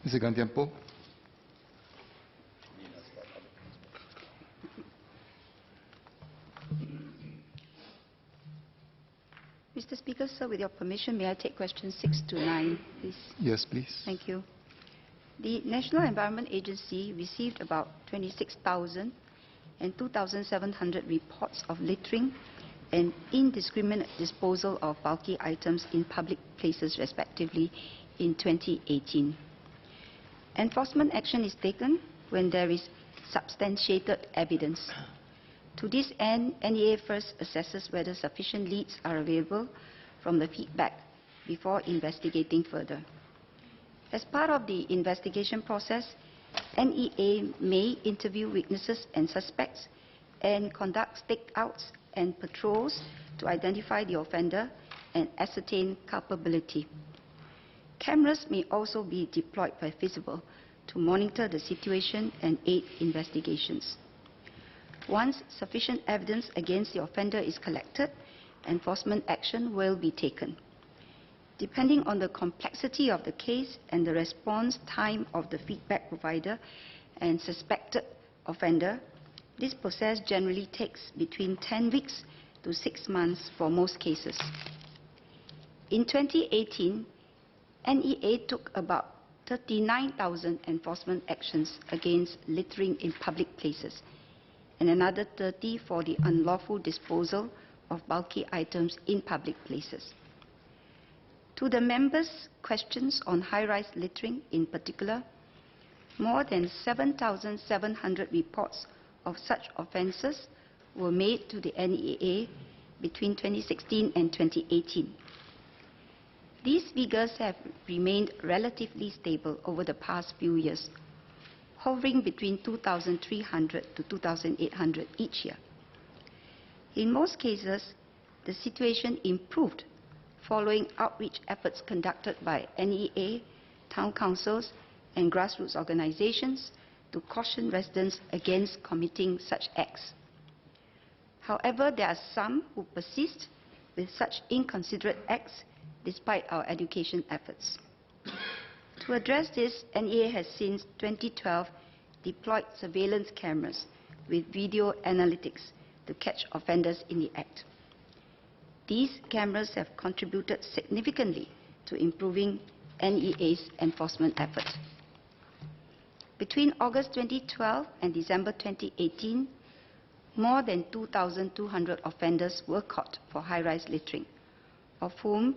Mr. Gantiampo. Mr. Speaker, sir, with your permission, may I take questions 6 to 9, please? Yes, please. Thank you. The National Environment Agency received about 26,000 and 2,700 reports of littering and indiscriminate disposal of bulky items in public places, respectively, in 2018. Enforcement action is taken when there is substantiated evidence. To this end, NEA first assesses whether sufficient leads are available from the feedback before investigating further. As part of the investigation process, NEA may interview witnesses and suspects and conduct stakeouts and patrols to identify the offender and ascertain culpability. Cameras may also be deployed where feasible to monitor the situation and aid investigations. Once sufficient evidence against the offender is collected, enforcement action will be taken. Depending on the complexity of the case and the response time of the feedback provider and suspected offender, this process generally takes between 10 weeks to 6 months for most cases. In 2018, NEA took about 39,000 enforcement actions against littering in public places, and another 30 for the unlawful disposal of bulky items in public places. To the members' questions on high-rise littering in particular, more than 7,700 reports of such offences were made to the NEA between 2016 and 2018. These figures have remained relatively stable over the past few years, hovering between 2,300 to 2,800 each year. In most cases, the situation improved following outreach efforts conducted by NEA, town councils, and grassroots organizations to caution residents against committing such acts. However, there are some who persist with such inconsiderate acts despite our education efforts. To address this, NEA has since 2012 deployed surveillance cameras with video analytics to catch offenders in the act. These cameras have contributed significantly to improving NEA's enforcement efforts. Between August 2012 and December 2018, more than 2,200 offenders were caught for high-rise littering, of whom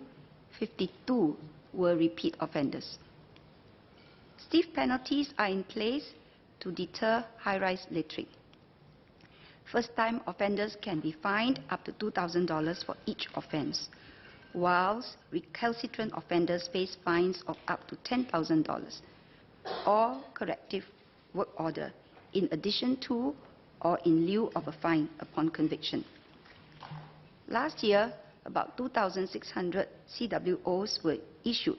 52 were repeat offenders. Stiff penalties are in place to deter high-rise littering. First-time offenders can be fined up to $2,000 for each offence, whilst recalcitrant offenders face fines of up to $10,000 or corrective work order in addition to or in lieu of a fine upon conviction. Last year, about 2,600 CWOs were issued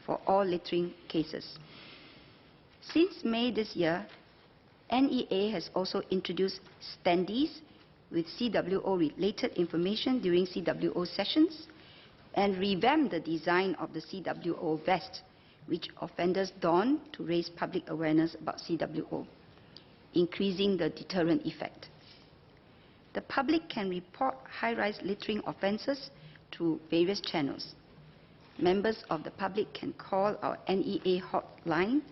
for all littering cases. Since May this year, NEA has also introduced standees with CWO-related information during CWO sessions and revamped the design of the CWO vest, which offenders don to raise public awareness about CWO, increasing the deterrent effect. The public can report high-rise littering offences through various channels. Members of the public can call our NEA hotline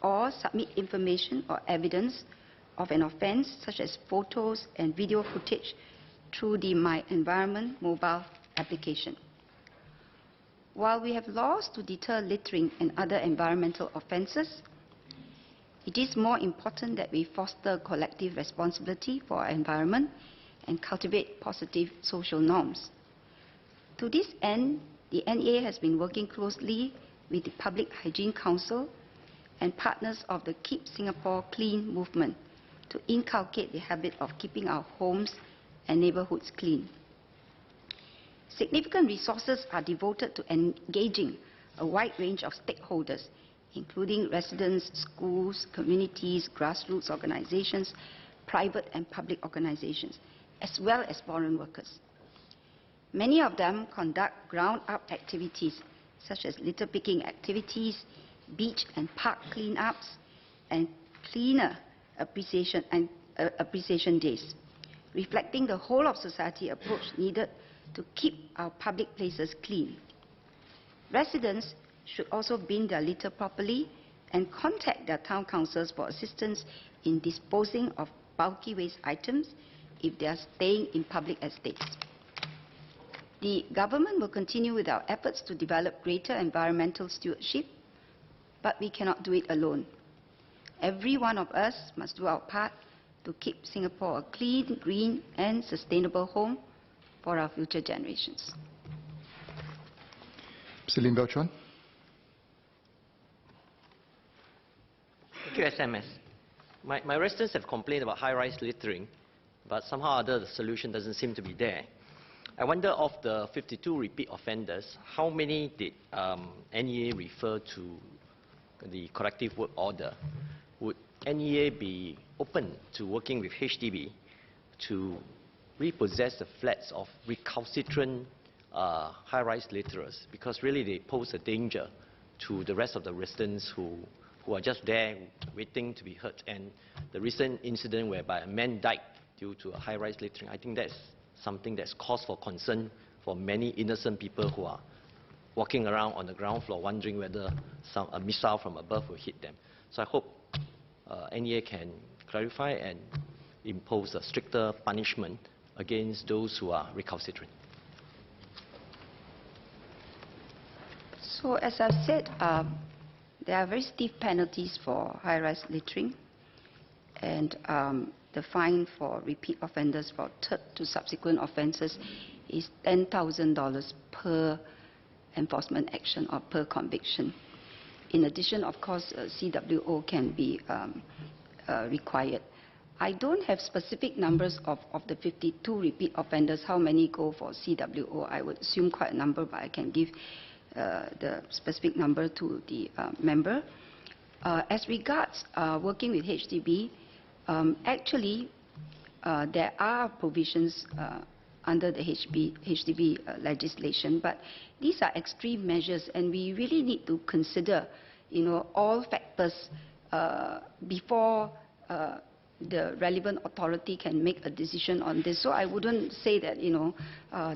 or submit information or evidence of an offence, such as photos and video footage, through the My Environment mobile application. While we have laws to deter littering and other environmental offences, it is more important that we foster collective responsibility for our environment and cultivate positive social norms. To this end, the NEA has been working closely with the Public Hygiene Council and partners of the Keep Singapore Clean movement to inculcate the habit of keeping our homes and neighbourhoods clean. Significant resources are devoted to engaging a wide range of stakeholders, including residents, schools, communities, grassroots organizations, private and public organizations, as well as foreign workers. Many of them conduct ground-up activities, such as litter picking activities, beach and park cleanups, and cleaner appreciation days, reflecting the whole of society approach needed to keep our public places clean. Residents should also bin their litter properly and contact their town councils for assistance in disposing of bulky waste items if they are staying in public estates. The government will continue with our efforts to develop greater environmental stewardship, but we cannot do it alone. Every one of us must do our part to keep Singapore a clean, green and sustainable home for our future generations. Mr. Lim Beltran. Thank you, SMS. My residents have complained about high-rise littering, but somehow or other the solution doesn't seem to be there. I wonder, of the 52 repeat offenders, how many did NEA refer to the corrective work order? Would NEA be open to working with HDB to repossess the flats of recalcitrant high-rise litterers? Because really they pose a danger to the rest of the residents who are just there waiting to be hurt. And the recent incident whereby a man died due to a high-rise littering, I think that's something that's cause for concern for many innocent people who are walking around on the ground floor wondering whether a missile from above will hit them. So I hope NEA can clarify and impose a stricter punishment against those who are recalcitrant. So as I've said, there are very stiff penalties for high-rise littering, and the fine for repeat offenders for third to subsequent offences is $10,000 per enforcement action or per conviction. In addition, of course, CWO can be required. I don't have specific numbers of the 52 repeat offenders, how many go for CWO. I would assume quite a number, but I can give the specific number to the member. As regards working with HDB, actually, there are provisions under the HDB legislation, but these are extreme measures, and we really need to consider, all factors before the relevant authority can make a decision on this. So I wouldn't say that,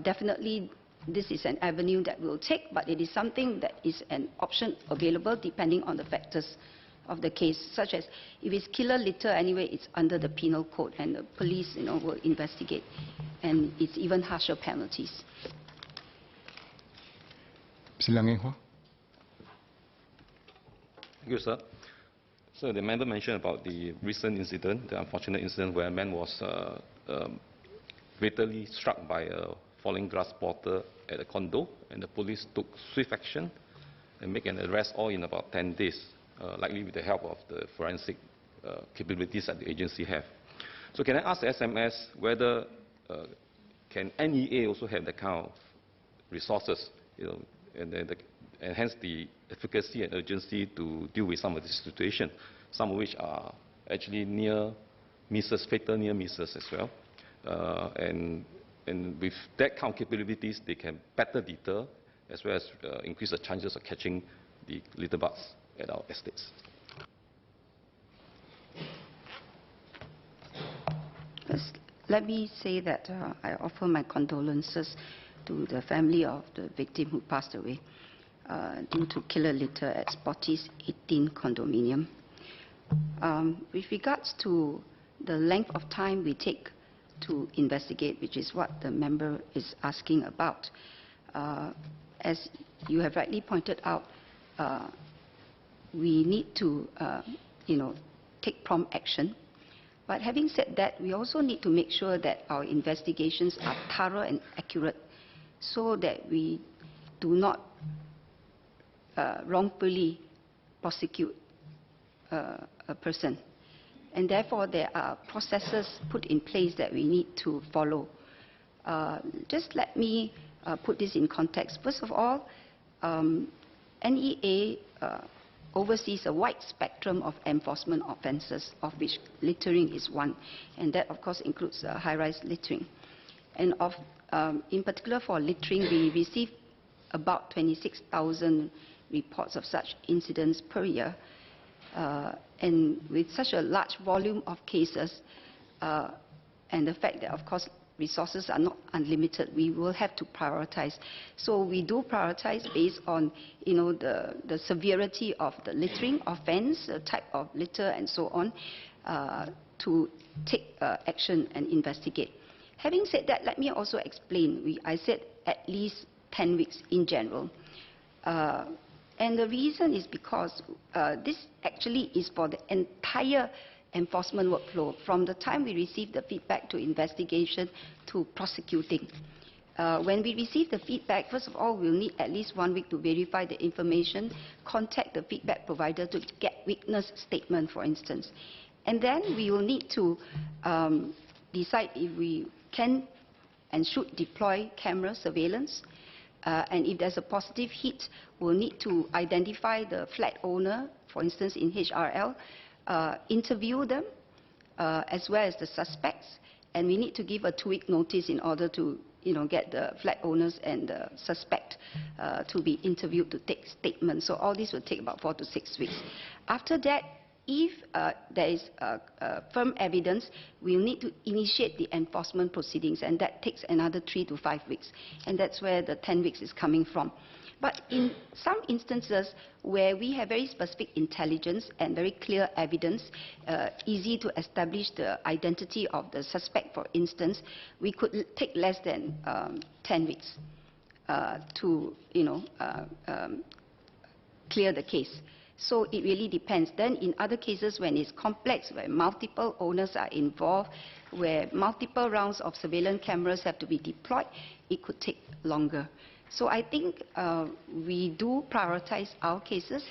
definitely this is an avenue that we'll take, but it is something that is an option available depending on the factors of the case, such as if it's killer litter, anyway, it's under the penal code, and the police, will investigate, and it's even harsher penalties. Mr. Amy Khor. Thank you, sir. So the member mentioned about the recent incident, the unfortunate incident where a man was fatally struck by a falling glass bottle at a condo, and the police took swift action and make an arrest all in about 10 days. Likely with the help of the forensic capabilities that the agency have. So can I ask the SMS whether can NEA also have the kind of resources, and hence the efficacy and urgency to deal with some of this situation, some of which are actually near misses, fatal near misses as well. And with that kind of capabilities, they can better deter as well as increase the chances of catching the litterbugs at our estates. Let me say that I offer my condolences to the family of the victim who passed away due to killer litter at Spotty's 18 condominium. With regards to the length of time we take to investigate, which is what the member is asking about, as you have rightly pointed out, we need to, take prompt action. But having said that, we also need to make sure that our investigations are thorough and accurate, so that we do not wrongfully prosecute a person. And therefore, there are processes put in place that we need to follow. Just let me put this in context. First of all, NEA oversees a wide spectrum of enforcement offences, of which littering is one, and that of course includes high-rise littering. And in particular for littering, we received about 26,000 reports of such incidents per year. And with such a large volume of cases, and the fact that, of course, resources are not unlimited, we will have to prioritize. So we do prioritize based on, the severity of the littering offense, the type of litter, and so on, to take action and investigate. Having said that, let me also explain. I said at least 10 weeks in general. And the reason is because this actually is for the entire enforcement workflow, from the time we receive the feedback to investigation to prosecuting. When we receive the feedback, first of all, we'll need at least 1 week to verify the information, contact the feedback provider to get witness statement, for instance. And then we will need to decide if we can and should deploy camera surveillance. And if there's a positive hit, we'll need to identify the flat owner, for instance, in HRL, interview them, as well as the suspects, and we need to give a 2-week notice in order to get the flat owners and the suspect to be interviewed to take statements. So all this will take about 4 to 6 weeks. After that, if there is firm evidence, we'll need to initiate the enforcement proceedings, and that takes another 3 to 5 weeks. And that's where the 10 weeks is coming from. But in some instances where we have very specific intelligence and very clear evidence, easy to establish the identity of the suspect, for instance, we could take less than 10 weeks to clear the case. So it really depends. Then in other cases, when it's complex, where multiple owners are involved, where multiple rounds of surveillance cameras have to be deployed, it could take longer. So I think we do prioritize our cases,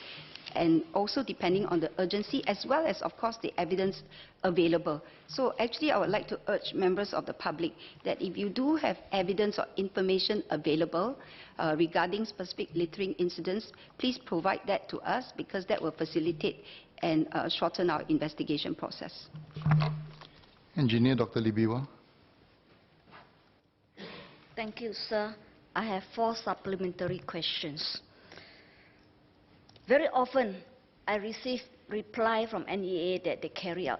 and also depending on the urgency, as well as, of course, the evidence available. So actually, I would like to urge members of the public that if you do have evidence or information available regarding specific littering incidents, please provide that to us, because that will facilitate and shorten our investigation process. Engineer Dr. Libiwa. Thank you, sir. I have 4 supplementary questions. Very often, I receive reply from NEA that they carry out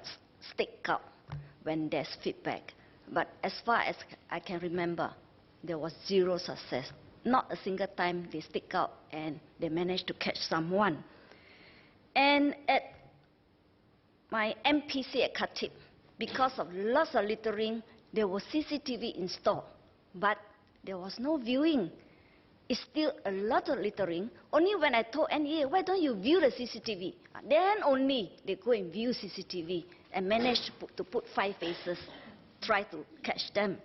stakeout when there's feedback. But as far as I can remember, there was 0 success. Not a single time they stake out and they managed to catch someone. And at my MPC at Khatib, because of lots of littering, there was CCTV installed, but there was no viewing. It's still a lot of littering. Only when I told NEA, why don't you view the CCTV? Then only they go and view CCTV and manage to put 5 faces, try to catch them.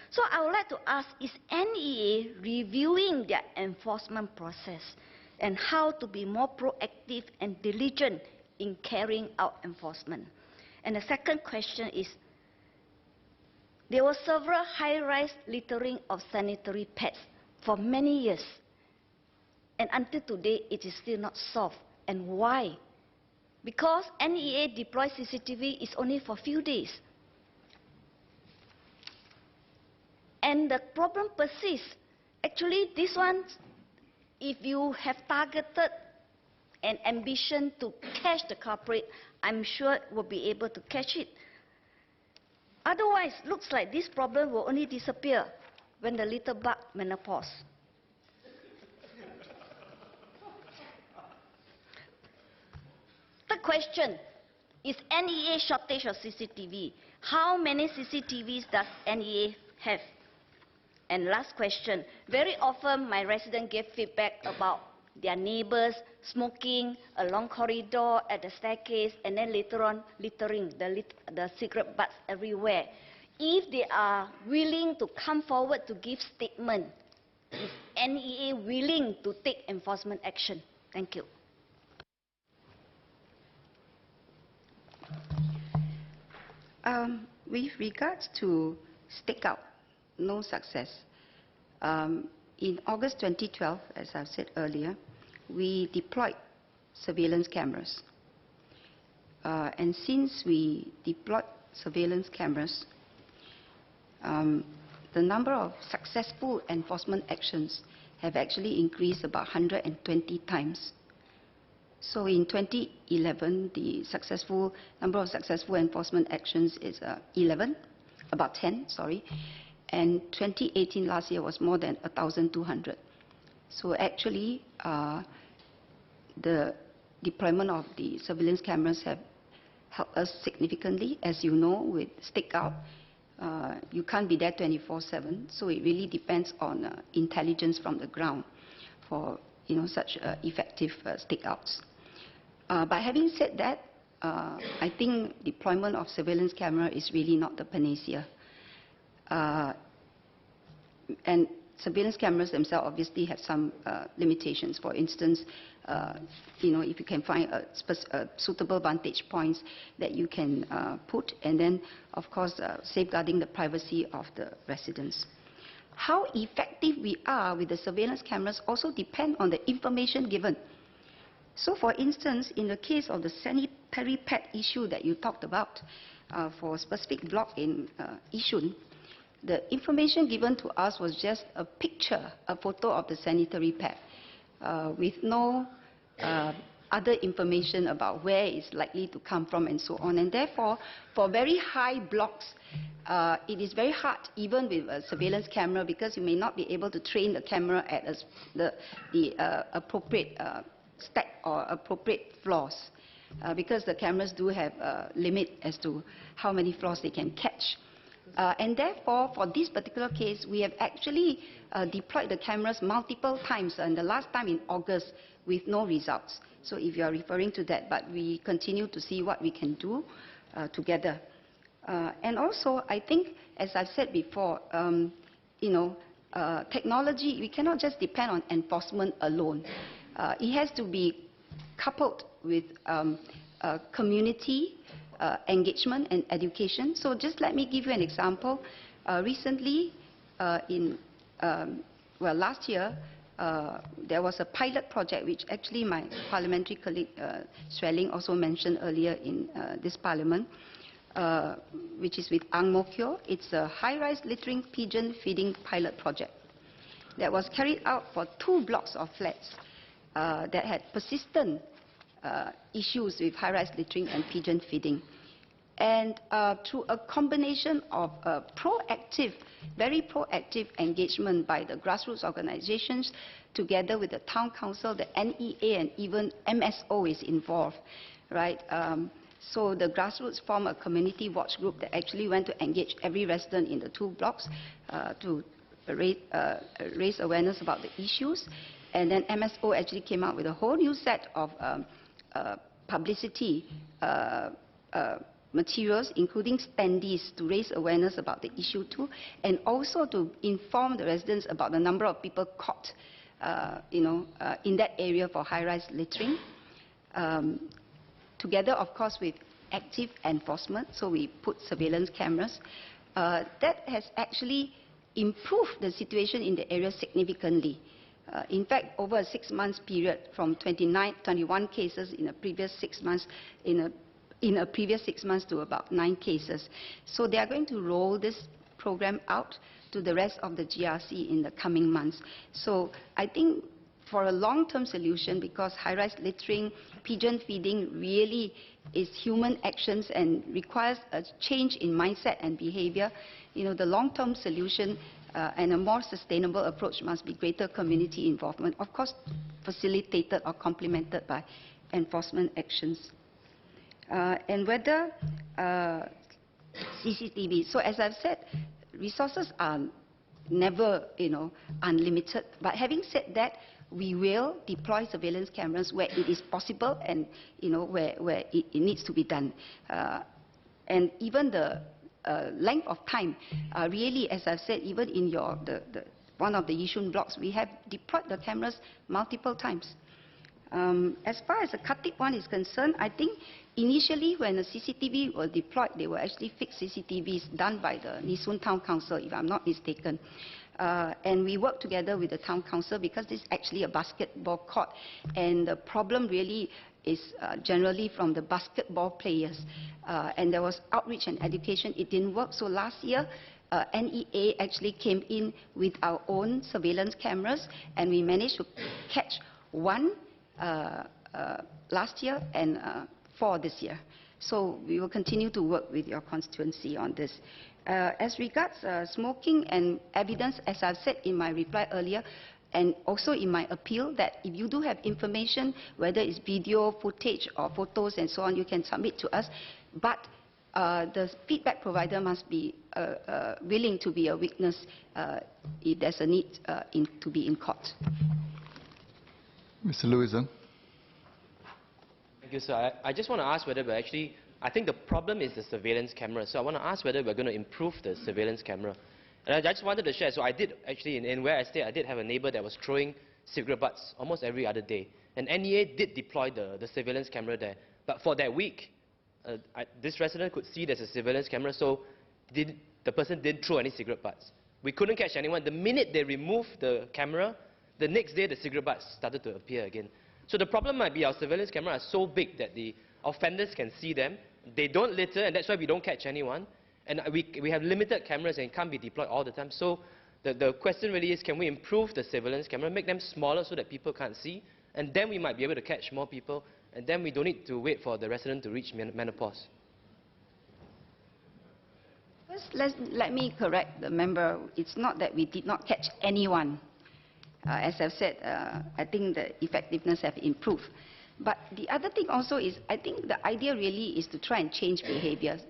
So I would like to ask, is NEA reviewing their enforcement process and how to be more proactive and diligent in carrying out enforcement? And the second question is, there were several high-rise littering of sanitary pads for many years. And until today, it is still not solved. And why? Because NEA deploys CCTV is only for a few days. And the problem persists. Actually, this one, if you have targeted an ambition to catch the culprit, I'm sure will be able to catch it. Otherwise, looks like this problem will only disappear when the little bug menopause. The question is NEA shortage of CCTV. How many CCTVs does NEA have? And last question, very often my residents give feedback about their neighbors smoking along corridor, at the staircase, and then later on littering, the cigarette butts everywhere. If they are willing to come forward to give statement, is NEA willing to take enforcement action? Thank you. With regards to stakeout, no success. In August 2012, as I've said earlier, we deployed surveillance cameras. And since we deployed surveillance cameras, the number of successful enforcement actions have actually increased about 120 times. So in 2011, the number of successful enforcement actions is 10, sorry. And 2018 last year was more than 1,200. So actually, the deployment of the surveillance cameras have helped us significantly. As you know, with stakeout, you can't be there 24/7. So it really depends on intelligence from the ground for such effective stakeouts. But having said that, I think deployment of surveillance camera is really not the panacea. And surveillance cameras themselves obviously have some limitations. For instance, if you can find a suitable vantage points that you can put, and then, of course, safeguarding the privacy of the residents. How effective we are with the surveillance cameras also depend on the information given. So, for instance, in the case of the sanitary pad issue that you talked about for a specific block in Yishun, the information given to us was just a picture, a photo of the sanitary pad, with no other information about where it's likely to come from and so on. And therefore, for very high blocks, it is very hard, even with a surveillance camera, because you may not be able to train the camera at the appropriate stack or appropriate floors, because the cameras do have a limit as to how many floors they can catch. And therefore, for this particular case, we have actually deployed the cameras multiple times, and the last time in August with no results. So if you are referring to that, but we continue to see what we can do together. And also, I think, as I've said before, technology, we cannot just depend on enforcement alone. It has to be coupled with community engagement and education. So just let me give you an example. Recently, last year, there was a pilot project which actually my parliamentary colleague Sweling also mentioned earlier in this parliament, which is with Ang Mo Kio. It's a high-rise littering pigeon feeding pilot project that was carried out for 2 blocks of flats that had persistent issues with high-rise littering and pigeon feeding. And through a combination of very proactive engagement by the grassroots organizations, together with the town council, the NEA, and even MSO is involved, right? So the grassroots formed a community watch group that actually went to engage every resident in the 2 blocks to raise awareness about the issues. And then MSO actually came out with a whole new set of publicity materials, including standees, to raise awareness about the issue too, and also to inform the residents about the number of people caught in that area for high-rise littering. Together, of course, with active enforcement, so we put surveillance cameras. That has actually improved the situation in the area significantly. In fact, over a 6-month period, from 21 cases in a previous 6 months, in a previous 6 months to about 9 cases. So they are going to roll this program out to the rest of the GRC in the coming months. So I think for a long-term solution, because high-rise littering, pigeon feeding really is human actions and requires a change in mindset and behavior, the long-term solution and a more sustainable approach must be greater community involvement, of course facilitated or complemented by enforcement actions. And whether CCTV, so as I've said, resources are never, unlimited. But having said that, we will deploy surveillance cameras where it is possible and, where it needs to be done. And even the length of time, really, as I've said, even in one of the Yishun blocks, we have deployed the cameras multiple times. As far as the Khatib one is concerned, I think initially when the CCTV were deployed, they were actually fixed CCTVs done by the Nee Soon Town Council, if I'm not mistaken. And we worked together with the Town Council because this is actually a basketball court. And the problem really is generally from the basketball players. And there was outreach and education. It didn't work. So last year, NEA actually came in with our own surveillance cameras, and we managed to catch one last year and 4 this year. So we will continue to work with your constituency on this. As regards smoking and evidence, as I've said in my reply earlier, and also in my appeal, that if you do have information, whether it's video, footage, or photos and so on, you can submit to us. But the feedback provider must be willing to be a witness if there's a need to be in court. Mr. Lewison. Thank you, sir. I just want to ask whether we're actually, I think the problem is the surveillance camera. So I want to ask whether we're going to improve the surveillance camera. And I just wanted to share, so I did actually, in where I stay, I did have a neighbor that was throwing cigarette butts almost every other day. And NEA did deploy the surveillance camera there. But for that week, this resident could see there's a surveillance camera, so the person didn't throw any cigarette butts. We couldn't catch anyone. The minute they removed the camera, the next day the cigarette butts started to appear again. So the problem might be our surveillance camera are so big that the offenders can see them. They don't litter, and that's why we don't catch anyone. And we have limited cameras and it can't be deployed all the time. So the question really is, can we improve the surveillance camera, make them smaller so that people can't see, and then we might be able to catch more people, and then we don't need to wait for the resident to reach menopause. First, let me correct the member. It's not that we did not catch anyone. As I've said, I think the effectiveness have improved. But the other thing also is, I think the idea really is to try and change behaviors.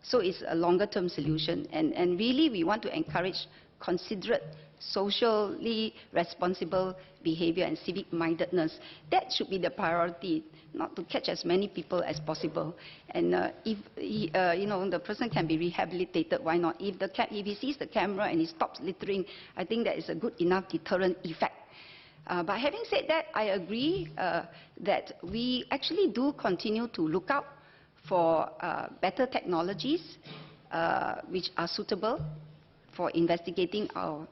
So it's a longer-term solution. And really, we want to encourage considerate, socially responsible behavior and civic-mindedness. That should be the priority, not to catch as many people as possible. And if the person can be rehabilitated, why not? If he sees the camera and he stops littering, I think that is a good enough deterrent effect. But having said that, I agree that we actually do continue to look out for better technologies which are suitable for investigating our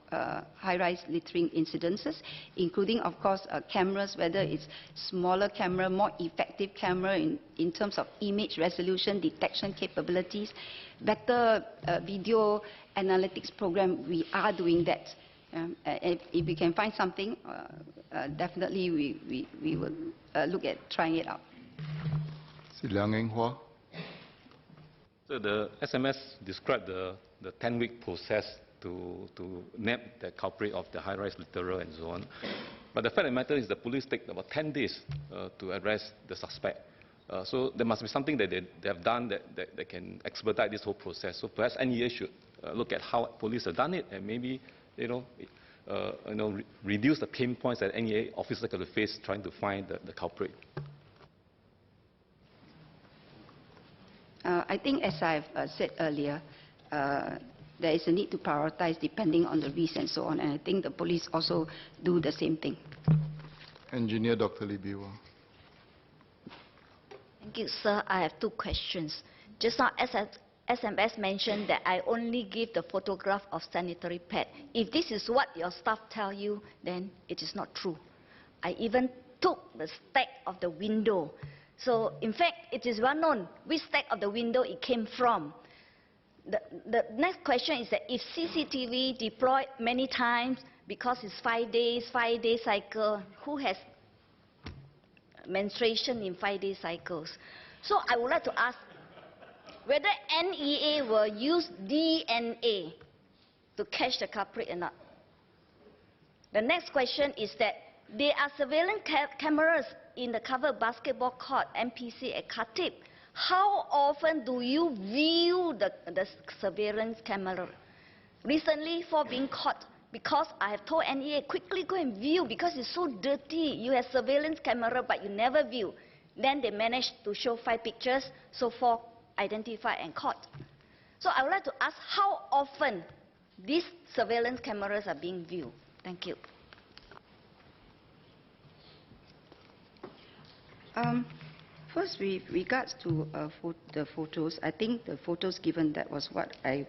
high-rise littering incidences, including, of course, cameras, whether it's smaller camera, more effective camera in terms of image resolution, detection capabilities, better video analytics program. We are doing that. If we can find something, definitely we will look at trying it out. Amy Khor. So the SMS described the 10-week process to nab the culprit of the high-rise litterer and so on. But the fact of the matter is the police take about 10 days to arrest the suspect. So there must be something that they have done that can expedite this whole process. So perhaps NEA should look at how police have done it and maybe reduce the pain points that NEA officers got to face trying to find the culprit. I think, as I've said earlier, there is a need to prioritize depending on the risk and so on, and I think the police also do the same thing. Engineer Dr. Libiwa. Thank you, sir. I have 2 questions. Just now, SMS mentioned that I only give the photograph of sanitary pad. If this is what your staff tell you, then it is not true. I even took the stack of the window. So, in fact, it is well known which stack of the window it came from. The next question is that if CCTV deployed many times because it's 5 days, 5-day cycle, who has menstruation in 5-day cycles? So I would like to ask whether NEA will use DNA to catch the culprit or not. The next question is that there are surveillance cameras in the covered basketball court, MPC at Khatib. How often do you view the surveillance camera? Recently, for being caught, because I have told NEA, quickly go and view because it's so dirty. You have surveillance camera, but you never view. Then they managed to show 5 pictures, so 4 identified and caught. So I would like to ask how often these surveillance cameras are being viewed. Thank you. First, with regards to the photos, I think the photos given, that was what I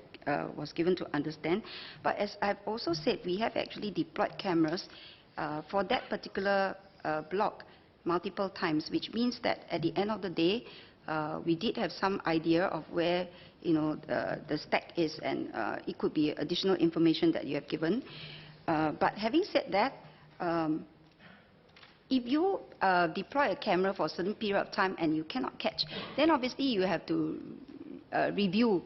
was given to understand. But as I've also said, we have actually deployed cameras for that particular block multiple times, which means that at the end of the day, we did have some idea of where the stack is, and it could be additional information that you have given. But having said that, if you deploy a camera for a certain period of time and you cannot catch, then obviously you have to review,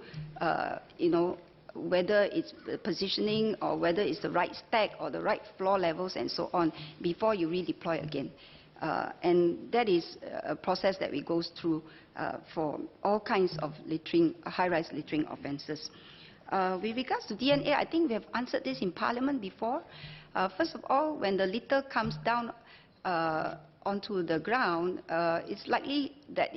whether it's the positioning or whether it's the right stack or the right floor levels and so on before you redeploy again. And that is a process that we go through for all kinds of littering, high-rise littering offences. With regards to DNA, I think we have answered this in Parliament before. First of all, when the litter comes down onto the ground, it's likely that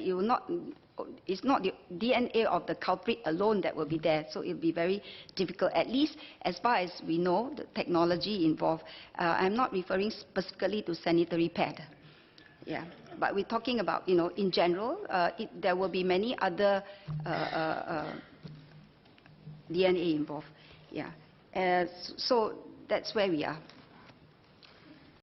it's not the DNA of the culprit alone that will be there, so it will be very difficult, at least as far as we know, the technology involved. I'm not referring specifically to sanitary pad. Yeah, but we're talking about, in general, there will be many other DNA involved. Yeah, so that's where we are.